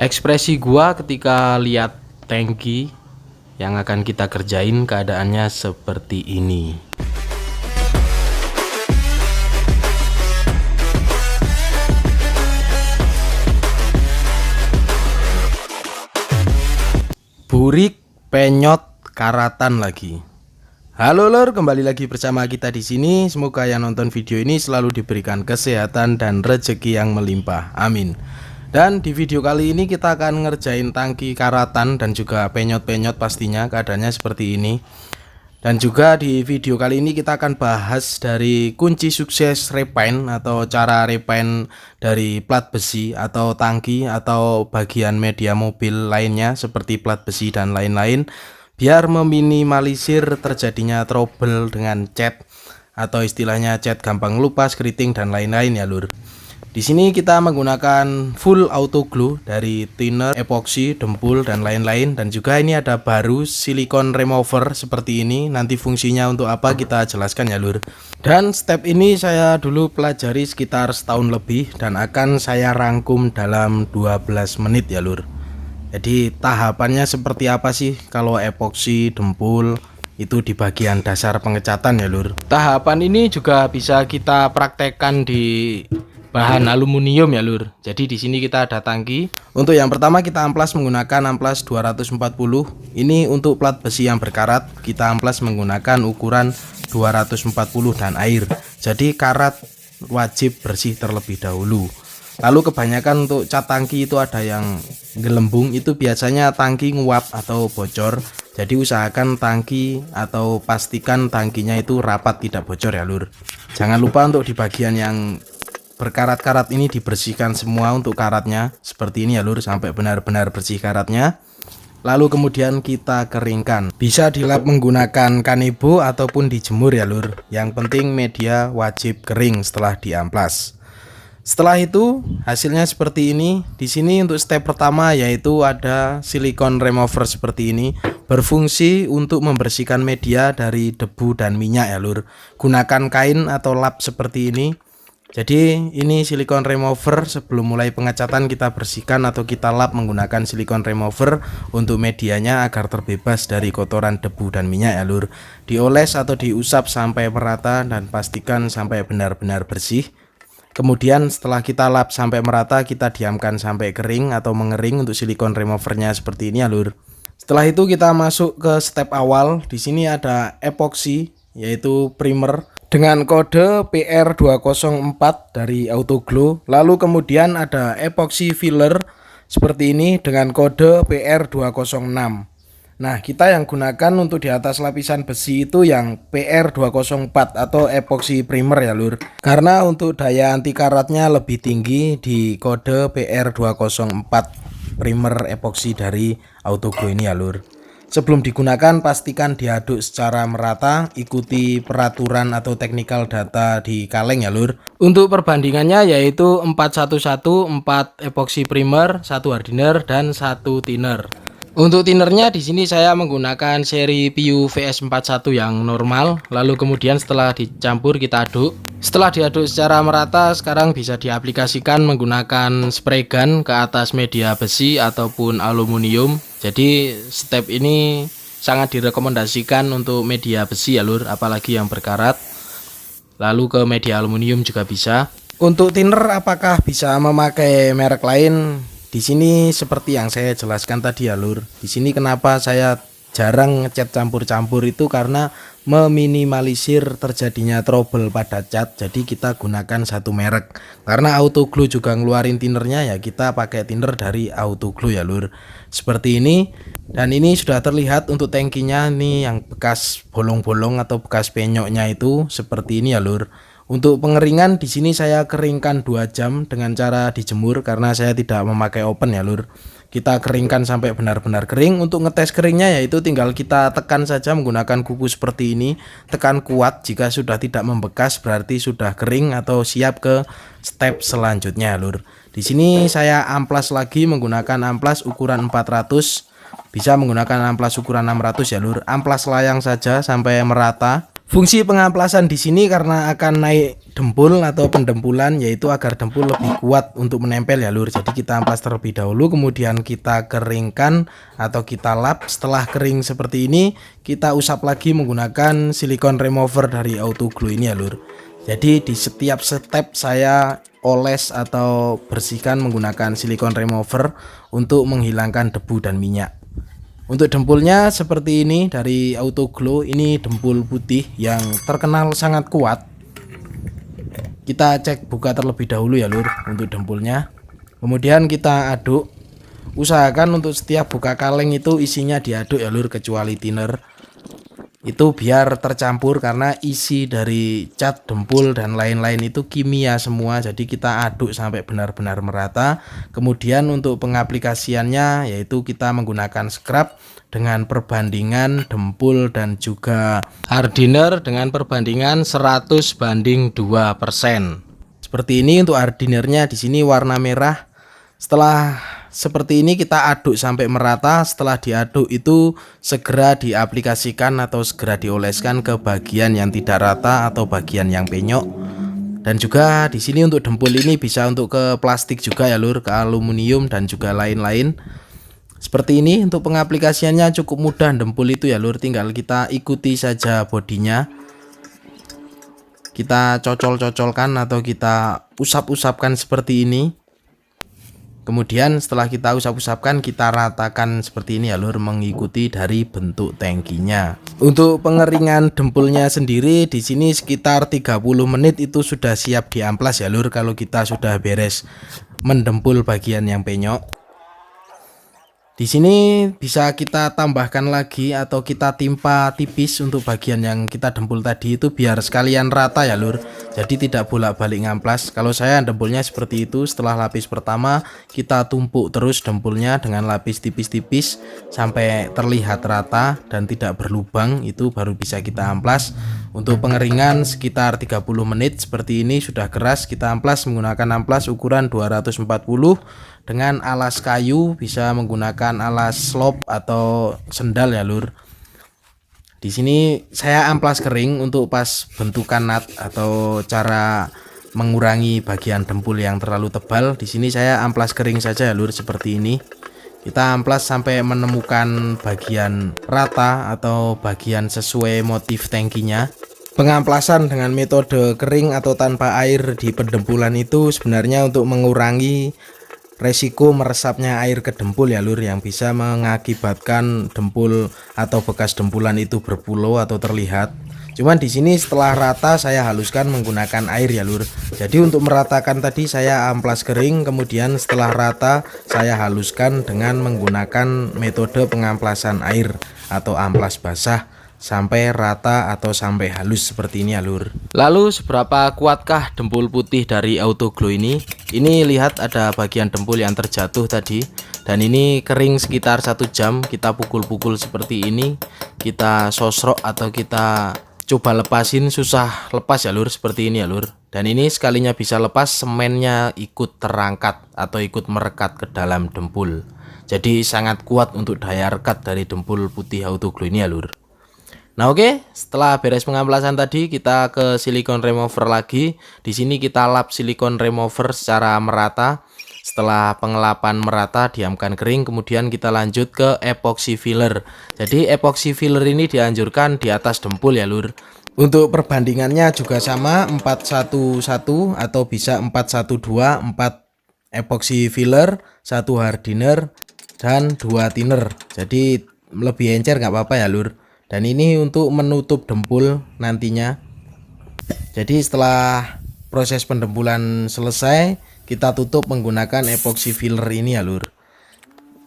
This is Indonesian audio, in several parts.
Ekspresi gua ketika lihat tangki yang akan kita kerjain keadaannya seperti ini. Burik, penyot, karatan lagi. Halo lor, kembali lagi bersama kita di sini. Semoga yang nonton video ini selalu diberikan kesehatan dan rezeki yang melimpah. Amin. Dan di video kali ini kita akan ngerjain tangki karatan dan juga penyot-penyot, pastinya keadaannya seperti ini. Dan juga di video kali ini kita akan bahas dari kunci sukses repaint atau cara repaint dari plat besi atau tangki atau bagian media mobil lainnya seperti plat besi dan lain-lain, biar meminimalisir terjadinya trouble dengan cat atau istilahnya cat gampang lupa, keriting dan lain-lain ya lur. Di sini kita menggunakan full auto glue dari thinner, epoxy, dempul dan lain-lain, dan juga ini ada baru silikon remover seperti ini. Nanti fungsinya untuk apa kita jelaskan ya lur. Dan step ini saya dulu pelajari sekitar setahun lebih dan akan saya rangkum dalam 12 menit ya lur. Jadi tahapannya seperti apa sih kalau epoxy, dempul itu di bagian dasar pengecatan ya lur. Tahapan ini juga bisa kita praktekkan di bahan aluminium ya lur. Jadi di sini kita ada tangki. Untuk yang pertama kita amplas menggunakan amplas 240. Ini untuk plat besi yang berkarat kita amplas menggunakan ukuran 240 dan air. Jadi karat wajib bersih terlebih dahulu. Lalu kebanyakan untuk cat tangki itu ada yang gelembung, itu biasanya tangki nguap atau bocor. Jadi usahakan tangki atau pastikan tangkinya itu rapat tidak bocor ya lur. Jangan lupa untuk di bagian yang berkarat-karat ini dibersihkan semua untuk karatnya seperti ini ya lur, sampai benar-benar bersih karatnya. Lalu kemudian kita keringkan. Bisa dilap menggunakan kanebo ataupun dijemur ya lur. Yang penting media wajib kering setelah diamplas. Setelah itu hasilnya seperti ini. Di sini untuk step pertama yaitu ada silikon remover seperti ini, berfungsi untuk membersihkan media dari debu dan minyak ya lur. Gunakan kain atau lap seperti ini. Jadi ini silikon remover, sebelum mulai pengecatan kita bersihkan atau kita lap menggunakan silikon remover untuk medianya agar terbebas dari kotoran debu dan minyak ya lur. Dioles atau diusap sampai merata dan pastikan sampai benar-benar bersih. Kemudian setelah kita lap sampai merata, kita diamkan sampai kering atau mengering untuk silikon removernya seperti ini ya lur. Setelah itu kita masuk ke step awal. Di sini ada epoxy yaitu primer dengan kode PR204 dari Autoglow. Lalu kemudian ada epoxy filler seperti ini dengan kode PR206. Nah, kita yang gunakan untuk di atas lapisan besi itu yang PR204 atau epoxy primer ya lur. Karena untuk daya anti karatnya lebih tinggi di kode PR204 primer epoxy dari Autoglow ini ya lur. Sebelum digunakan pastikan diaduk secara merata, ikuti peraturan atau technical data di kaleng ya lur. Untuk perbandingannya yaitu 411, 4 epoxy primer, 1 hardener dan 1 thinner. Untuk thinnernya di sini saya menggunakan seri PU VS41 yang normal. Lalu kemudian setelah dicampur kita aduk. Setelah diaduk secara merata, sekarang bisa diaplikasikan menggunakan spray gun ke atas media besi ataupun aluminium. Jadi step ini sangat direkomendasikan untuk media besi ya lur, apalagi yang berkarat. Lalu ke media aluminium juga bisa. Untuk thinner apakah bisa memakai merek lain? Di sini seperti yang saya jelaskan tadi ya lur. Di sini kenapa saya jarang ngecat campur-campur itu karena meminimalisir terjadinya trouble pada cat. Jadi kita gunakan satu merek. Karena Autoglow juga ngeluarin thinnernya ya, kita pakai thinner dari Autoglow ya lur. Seperti ini. Dan ini sudah terlihat untuk tangkinya nih yang bekas bolong-bolong atau bekas penyoknya itu seperti ini ya lur. Untuk pengeringan di sini saya keringkan 2 jam dengan cara dijemur karena saya tidak memakai open ya lur. Kita keringkan sampai benar-benar kering. Untuk ngetes keringnya yaitu tinggal kita tekan saja menggunakan kuku seperti ini. Tekan kuat, jika sudah tidak membekas berarti sudah kering atau siap ke step selanjutnya lur. Di sini saya amplas lagi menggunakan amplas ukuran 400. Bisa menggunakan amplas ukuran 600 ya lur. Amplas layang saja sampai merata. Fungsi pengamplasan di sini karena akan naik dempul atau pendempulan, yaitu agar dempul lebih kuat untuk menempel ya lur. Jadi kita amplas terlebih dahulu, kemudian kita keringkan atau kita lap. Setelah kering seperti ini, kita usap lagi menggunakan silikon remover dari Autoglow ini ya lur. Jadi di setiap step saya oles atau bersihkan menggunakan silikon remover untuk menghilangkan debu dan minyak. Untuk dempulnya seperti ini dari Autoglow, ini dempul putih yang terkenal sangat kuat. Kita cek buka terlebih dahulu ya lur untuk dempulnya. Kemudian kita aduk. Usahakan untuk setiap buka kaleng itu isinya diaduk ya lur, kecuali thinner. Itu biar tercampur karena isi dari cat dempul dan lain-lain itu kimia semua. Jadi kita aduk sampai benar-benar merata. Kemudian untuk pengaplikasiannya yaitu kita menggunakan scrub dengan perbandingan dempul dan juga hardener dengan perbandingan 100:2%. Seperti ini untuk hardenernya, di sini warna merah. Setelah seperti ini kita aduk sampai merata. Setelah diaduk itu segera diaplikasikan atau segera dioleskan ke bagian yang tidak rata atau bagian yang penyok. Dan juga di sini untuk dempul ini bisa untuk ke plastik juga ya lur, ke aluminium dan juga lain-lain. Seperti ini untuk pengaplikasiannya cukup mudah dempul itu ya lur, tinggal kita ikuti saja bodinya. Kita cocol-cocolkan atau kita usap-usapkan seperti ini. Kemudian setelah kita usap-usapkan, kita ratakan seperti ini ya lur, mengikuti dari bentuk tangkinya. Untuk pengeringan dempulnya sendiri di sini sekitar 30 menit itu sudah siap diamplas ya lur, kalau kita sudah beres mendempul bagian yang penyok. Di sini bisa kita tambahkan lagi atau kita timpa tipis untuk bagian yang kita dempul tadi itu biar sekalian rata ya lur. Jadi tidak bolak-balik ngamplas. Kalau saya dempulnya seperti itu, setelah lapis pertama kita tumpuk terus dempulnya dengan lapis tipis-tipis sampai terlihat rata dan tidak berlubang, itu baru bisa kita amplas. Untuk pengeringan sekitar 30 menit seperti ini sudah keras, kita amplas menggunakan amplas ukuran 240 dengan alas kayu, bisa menggunakan alas slop atau sendal ya lur. Di sini saya amplas kering untuk pas bentukan nut atau cara mengurangi bagian dempul yang terlalu tebal. Di sini saya amplas kering saja ya lur, seperti ini. Kita amplas sampai menemukan bagian rata atau bagian sesuai motif tangkinya. Pengamplasan dengan metode kering atau tanpa air di pendempulan itu sebenarnya untuk mengurangi resiko meresapnya air ke dempul ya lur, yang bisa mengakibatkan dempul atau bekas dempulan itu berpulau atau terlihat. Cuman di sini setelah rata saya haluskan menggunakan air ya lur. Jadi untuk meratakan tadi saya amplas kering, kemudian setelah rata saya haluskan dengan menggunakan metode pengamplasan air atau amplas basah sampai rata atau sampai halus seperti ini ya lur. Lalu seberapa kuatkah dempul putih dari Autoglow ini? Ini lihat ada bagian dempul yang terjatuh tadi, dan ini kering sekitar 1 jam. Kita pukul-pukul seperti ini, kita sosrok atau kita coba lepasin, susah lepas ya lur, seperti ini ya lur. Dan ini sekalinya bisa lepas, semennya ikut terangkat atau ikut merekat ke dalam dempul. Jadi sangat kuat untuk daya rekat dari dempul putih Autoglow ini ya lur. Nah oke, setelah beres pengamplasan tadi kita ke silikon remover lagi. Di sini kita lap silikon remover secara merata. Setelah pengelapan merata, diamkan kering, kemudian kita lanjut ke epoxy filler. Jadi epoxy filler ini dianjurkan di atas dempul ya lur. Untuk perbandingannya juga sama, 411 atau bisa 412, 4 epoxy filler, 1 hardener dan 2 thinner. Jadi lebih encer nggak apa-apa ya lur. Dan ini untuk menutup dempul nantinya. Jadi setelah proses pendempulan selesai, kita tutup menggunakan epoxy filler ini ya lur.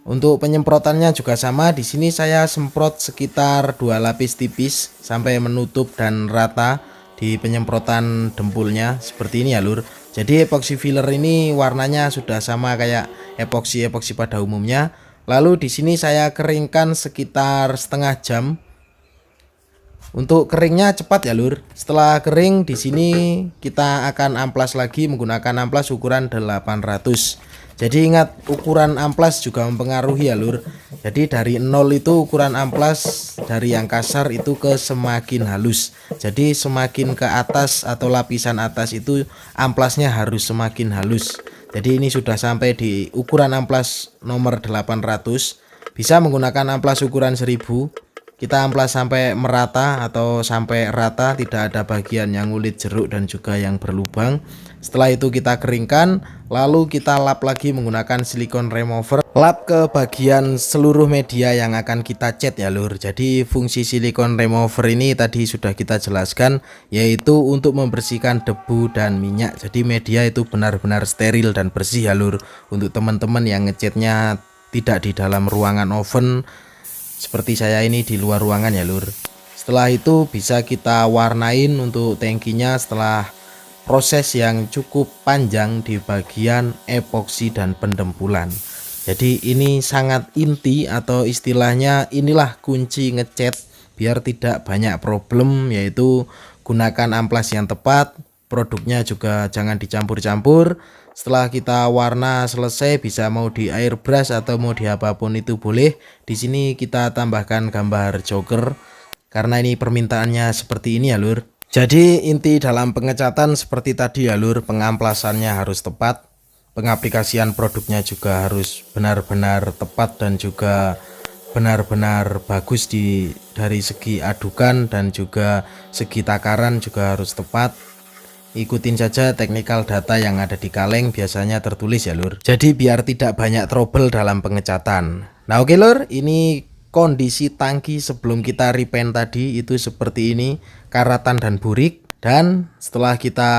Untuk penyemprotannya juga sama. Di sini saya semprot sekitar 2 lapis tipis sampai menutup dan rata di penyemprotan dempulnya seperti ini ya lur. Jadi epoxy filler ini warnanya sudah sama kayak epoxy pada umumnya. Lalu di sini saya keringkan sekitar setengah jam. Untuk keringnya cepat ya lur. Setelah kering di sini kita akan amplas lagi menggunakan amplas ukuran 800. Jadi ingat ukuran amplas juga mempengaruhi ya lur. Jadi dari 0 itu ukuran amplas dari yang kasar itu ke semakin halus. Jadi semakin ke atas atau lapisan atas itu amplasnya harus semakin halus. Jadi ini sudah sampai di ukuran amplas nomor 800. Bisa menggunakan amplas ukuran 1000. Kita amplas sampai merata atau sampai rata, tidak ada bagian yang ngulit jeruk dan juga yang berlubang. Setelah itu kita keringkan, lalu kita lap lagi menggunakan silikon remover. Lap ke bagian seluruh media yang akan kita cat ya lur. Jadi fungsi silikon remover ini tadi sudah kita jelaskan, yaitu untuk membersihkan debu dan minyak. Jadi media itu benar-benar steril dan bersih ya lur. Untuk teman-teman yang ngecatnya tidak di dalam ruangan oven, seperti saya ini di luar ruangan ya lur. Setelah itu bisa kita warnain untuk tangkinya setelah proses yang cukup panjang di bagian epoksi dan pendempulan. Jadi ini sangat inti atau istilahnya inilah kunci ngecat biar tidak banyak problem, yaitu gunakan amplas yang tepat, produknya juga jangan dicampur-campur. Setelah kita warna selesai, bisa mau di airbrush atau mau di apapun itu boleh. Di sini kita tambahkan gambar joker karena ini permintaannya seperti ini ya lur. Jadi inti dalam pengecatan seperti tadi ya lur, pengamplasannya harus tepat, pengaplikasian produknya juga harus benar-benar tepat dan juga benar-benar bagus dari segi adukan dan juga segi takaran juga harus tepat. Ikutin saja technical data yang ada di kaleng, biasanya tertulis ya lur. Jadi biar tidak banyak trouble dalam pengecatan. Nah oke lur, ini kondisi tangki sebelum kita repaint tadi itu seperti ini, karatan dan burik. Dan setelah kita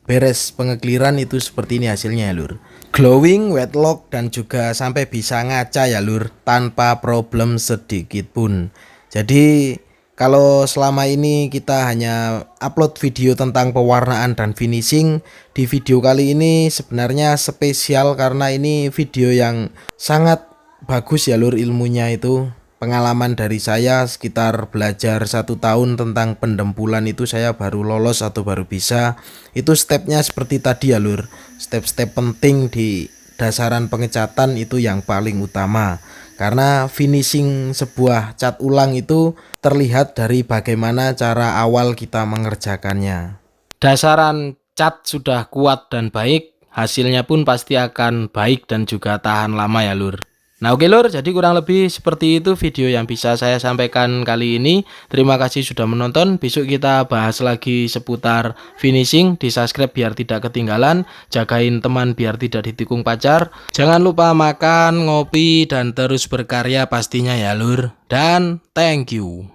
beres pengekliran itu seperti ini hasilnya ya lur. Glowing, wet lock dan juga sampai bisa ngaca ya lur, tanpa problem sedikit pun. Jadi kalau selama ini kita hanya upload video tentang pewarnaan dan finishing, di video kali ini sebenarnya spesial karena ini video yang sangat bagus ya lur ilmunya itu. Pengalaman dari saya sekitar belajar 1 tahun tentang pendempulan itu saya baru lolos atau baru bisa. Itu stepnya seperti tadi ya lur. Step-step penting di dasaran pengecatan itu yang paling utama. Karena finishing sebuah cat ulang itu terlihat dari bagaimana cara awal kita mengerjakannya. Dasaran cat sudah kuat dan baik, hasilnya pun pasti akan baik dan juga tahan lama ya lur. Nah oke lur, jadi kurang lebih seperti itu video yang bisa saya sampaikan kali ini. Terima kasih sudah menonton. Besok kita bahas lagi seputar finishing. Di subscribe biar tidak ketinggalan. Jagain teman biar tidak ditikung pacar. Jangan lupa makan, ngopi, dan terus berkarya pastinya ya lur. Dan thank you.